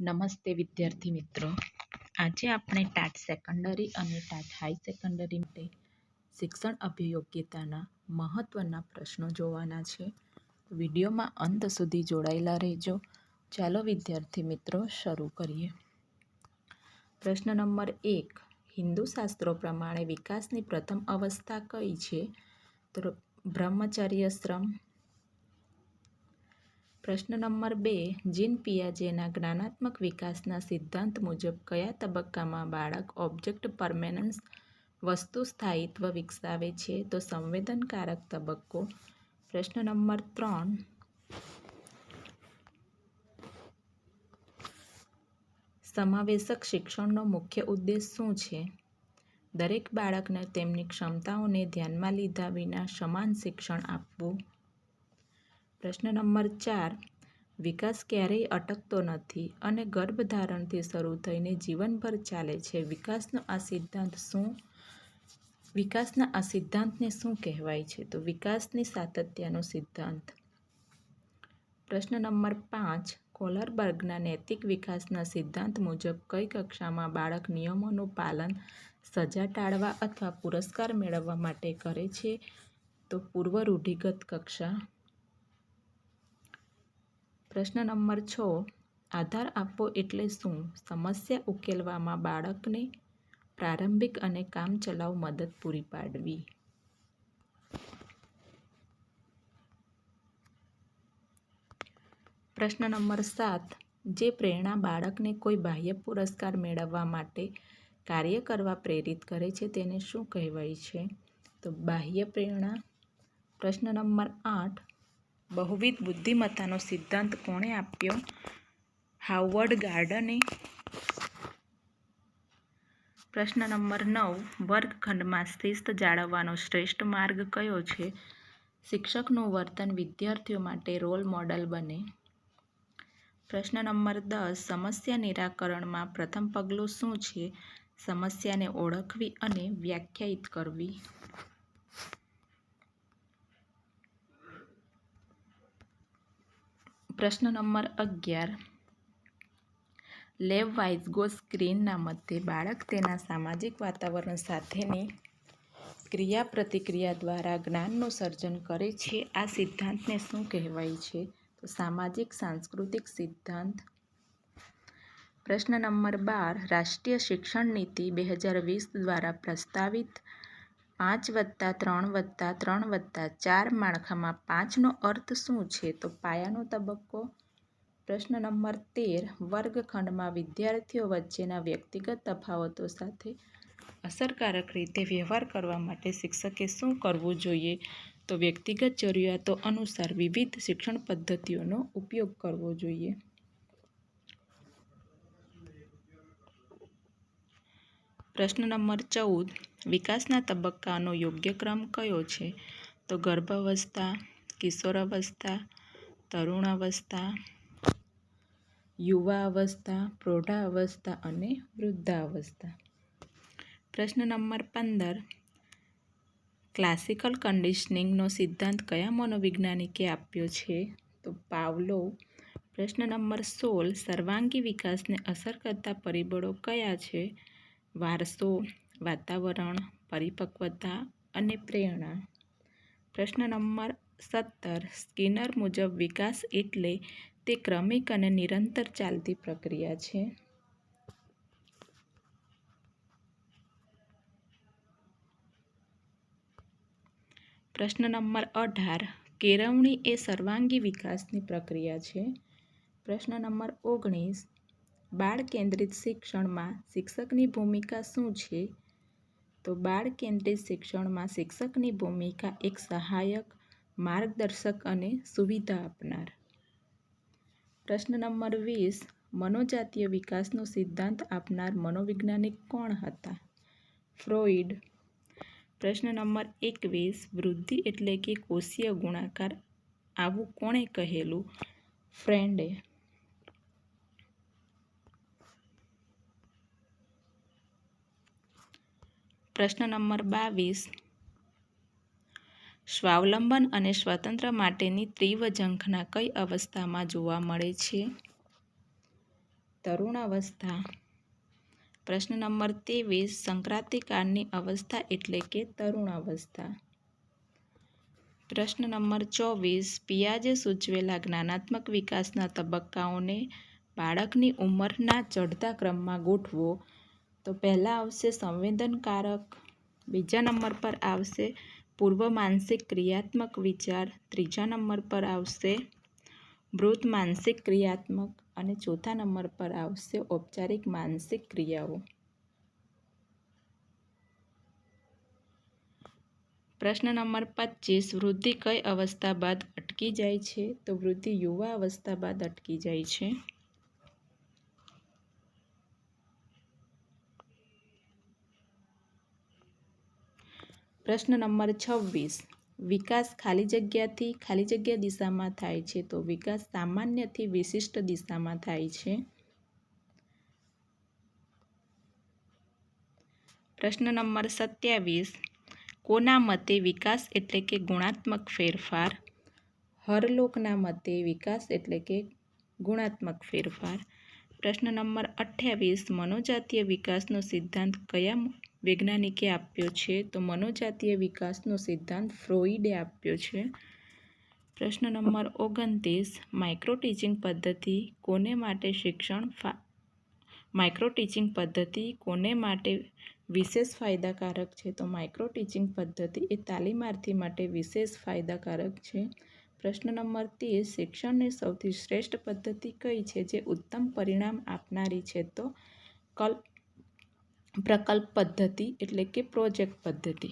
નમસ્તે વિદ્યાર્થી મિત્રો, આજે આપણે ટાટ સેકન્ડરી અને ટાટ હાઈ સેકન્ડરી માટે શિક્ષણ અભિયોગ્યતાના મહત્વના પ્રશ્નો જોવાના છે. વિડીયોમાં અંત સુધી જોડાયેલા રહેજો. ચાલો વિદ્યાર્થી મિત્રો શરૂ કરીએ. પ્રશ્ન નંબર 1. હિન્દુ શાસ્ત્રો પ્રમાણે વિકાસની પ્રથમ અવસ્થા કઈ છે? તો બ્રહ્મચર્યાશ્રમ. પ્રશ્ન નંબર 2. જીન પિયાજેના જ્ઞાનાત્મક વિકાસના સિદ્ધાંત મુજબ કયા તબક્કામાં બાળક ઓબ્જેક્ટ પરમેનન્સ વસ્તુ સ્થાયિત્વ વિકસાવે છે? તો સંવેદનકારક તબક્કો. પ્રશ્ન નંબર 3. સમાવેશક શિક્ષણનો મુખ્ય ઉદ્દેશ શું છે? દરેક બાળકને તેમની ક્ષમતાઓને ધ્યાનમાં લીધા વિના સમાન શિક્ષણ આપવું. પ્રશ્ન નંબર 4. વિકાસ ક્યારેય અટકતો નથી અને ગર્ભધારણથી શરૂ થઈને જીવનભર ચાલે છે. વિકાસના આ સિદ્ધાંતને શું કહેવાય છે? તો વિકાસની સાતત્યનો સિદ્ધાંત. પ્રશ્ન નંબર 5. કોલરબર્ગના નૈતિક વિકાસના સિદ્ધાંત મુજબ કઈ કક્ષામાં બાળક નિયમોનું પાલન સજા ટાળવા અથવા પુરસ્કાર મેળવવા માટે કરે છે? તો પૂર્વ રૂઢિગત કક્ષા. પ્રશ્ન નંબર 6. આધાર આપવો એટલે શું? સમસ્યા ઉકેલવામાં બાળકને પ્રારંભિક અને કામચલાઉ મદદ પૂરી પાડવી. પ્રશ્ન નંબર 7. જે પ્રેરણા બાળકને કોઈ બાહ્ય પુરસ્કાર મેળવવા માટે કાર્ય કરવા પ્રેરિત કરે છે તેને શું કહેવાય છે? તો બાહ્ય પ્રેરણા. પ્રશ્ન નંબર 8. બહુવિધ બુદ્ધિમત્તાનો સિદ્ધાંત કોણે આપ્યો? હાવર્ડ ગાર્ડને. પ્રશ્ન નંબર 9. વર્ગખંડમાં શિસ્ત જાળવવાનો શ્રેષ્ઠ માર્ગ કયો છે? શિક્ષકનું વર્તન વિદ્યાર્થીઓ માટે રોલ મોડલ બને. પ્રશ્ન નંબર 10. સમસ્યા નિરાકરણમાં પ્રથમ પગલું શું છે? સમસ્યાને ઓળખવી અને વ્યાખ્યાયિત કરવી. પ્રશ્ન નંબર 11. લેવ વાઇઝગોસ્કિનના મતે બાળક તેના સામાજિક વાતાવરણ સાથેની ક્રિયાપ્રતિક્રિયા દ્વારા જ્ઞાનનું સર્જન કરે છે. આ સિદ્ધાંતને શું કહેવાય છે? તો સામાજિક સાંસ્કૃતિક સિદ્ધાંત. પ્રશ્ન નંબર 12. રાષ્ટ્રીય શિક્ષણ નીતિ 2020 દ્વારા પ્રસ્તાવિત 5+3+3+4 માળખામાં 5 નો અર્થ શું છે? તો પાયાનો તબક્કો. પ્રશ્ન નંબર 13. વર્ગખંડમાં વિદ્યાર્થીઓ વચ્ચેના વ્યક્તિગત તફાવતો સાથે અસરકારક રીતે વ્યવહાર કરવા માટે શિક્ષકે શું કરવું જોઈએ? તો વ્યક્તિગત જરૂરિયાતો અનુસાર વિવિધ શિક્ષણ પદ્ધતિઓનો ઉપયોગ કરવો જોઈએ. પ્રશ્ન નંબર 14. વિકાસના તબક્કાનો યોગ્ય ક્રમ કયો છે? તો ગર્ભાવસ્થા, કિશોરાવસ્થા, તરુણાવસ્થા, યુવાવસ્થા, પ્રૌઢાવસ્થા અને વૃદ્ધાવસ્થા. પ્રશ્ન નંબર 15. ક્લાસિકલ કન્ડિશનિંગનો સિદ્ધાંત કયા મનોવૈજ્ઞાનિકે આપ્યો છે? તો પાવલોવ. પ્રશ્ન નંબર 16. સર્વાંગી વિકાસને અસર કરતા પરિબળો કયા છે? વારસો, વાતાવરણ, પરિપક્વતા અને પ્રેરણા. પ્રશ્ન નંબર 17. સ્કિનર મુજબ વિકાસ એટલે તે ક્રમિક અને નિરંતર ચાલતી પ્રક્રિયા છે. પ્રશ્ન નંબર 18. કેળવણી એ સર્વાંગી વિકાસની પ્રક્રિયા છે. પ્રશ્ન નંબર 19. બાળ કેન્દ્રિત શિક્ષણમાં શિક્ષકની ભૂમિકા શું છે? તો બાળ કેન્દ્રિત શિક્ષણમાં શિક્ષકની ભૂમિકા એક સહાયક, માર્ગદર્શક અને સુવિધા આપનાર. પ્રશ્ન નંબર 20. મનોજાતીય વિકાસનો સિદ્ધાંત આપનાર મનોવૈજ્ઞાનિક કોણ હતા? ફ્રોઈડ. પ્રશ્ન નંબર 21. વૃદ્ધિ એટલે કે કોષીય ગુણાકાર આવું કોણે કહેલું? ફ્રેન્ડે. પ્રશ્ન નંબર 22. સ્વાવલંબન અને સ્વતંત્ર માટેની તીવ્ર ઝંખના કઈ અવસ્થામાં જોવા મળે છે? તરુણાવસ્થા. પ્રશ્ન નંબર 23 સંક્રાંતિકાળની અવસ્થા એટલે કે તરુણાવસ્થા. પ્રશ્ન નંબર 24 પિયાજે સૂચવેલા જ્ઞાનાત્મક વિકાસના તબક્કાઓને બાળકની ઉંમરના ચઢતા ક્રમમાં ગોઠવો. તો પહેલાં આવશે સંવેદનકારક, બીજા નંબર પર આવશે પૂર્વ માનસિક ક્રિયાત્મક વિચાર, ત્રીજા નંબર પર આવશે મૃત માનસિક ક્રિયાત્મક અને ચોથા નંબર પર આવશે ઔપચારિક માનસિક ક્રિયાઓ. પ્રશ્ન નંબર 25 વૃદ્ધિ કઈ અવસ્થા બાદ અટકી જાય છે? તો વૃદ્ધિ યુવા અવસ્થા બાદ અટકી જાય છે. પ્રશ્ન નંબર 26 વિકાસ ખાલી જગ્યાથી ખાલી જગ્યા દિશામાં થાય છે. તો વિકાસ સામાન્યથી વિશિષ્ટ દિશામાં થાય છે. પ્રશ્ન નંબર 27 કોના મતે વિકાસ એટલે કે ગુણાત્મક ફેરફાર? હરલોકના મતે વિકાસ એટલે કે ગુણાત્મક ફેરફાર. પ્રશ્ન નંબર 28 મનોજાતીય વિકાસનો સિદ્ધાંત કયા વૈજ્ઞાનિકે આપ્યો છે? તો મનોજાતીય વિકાસનો સિદ્ધાંત ફ્રોઈડે આપ્યો છે. પ્રશ્ન નંબર 29 માઇક્રો ટીચિંગ પદ્ધતિ કોને માટે માઇક્રો ટીચિંગ પદ્ધતિ કોને માટે વિશેષ ફાયદાકારક છે? તો માઇક્રો ટીચિંગ પદ્ધતિ એ તાલીમાર્થી માટે વિશેષ ફાયદાકારક છે. પ્રશ્ન નંબર 30 શિક્ષણની સૌથી શ્રેષ્ઠ પદ્ધતિ કઈ છે જે ઉત્તમ પરિણામ આપનારી છે? તો પ્રકલ્પ પદ્ધતિ એટલે કે પ્રોજેક્ટ પદ્ધતિ.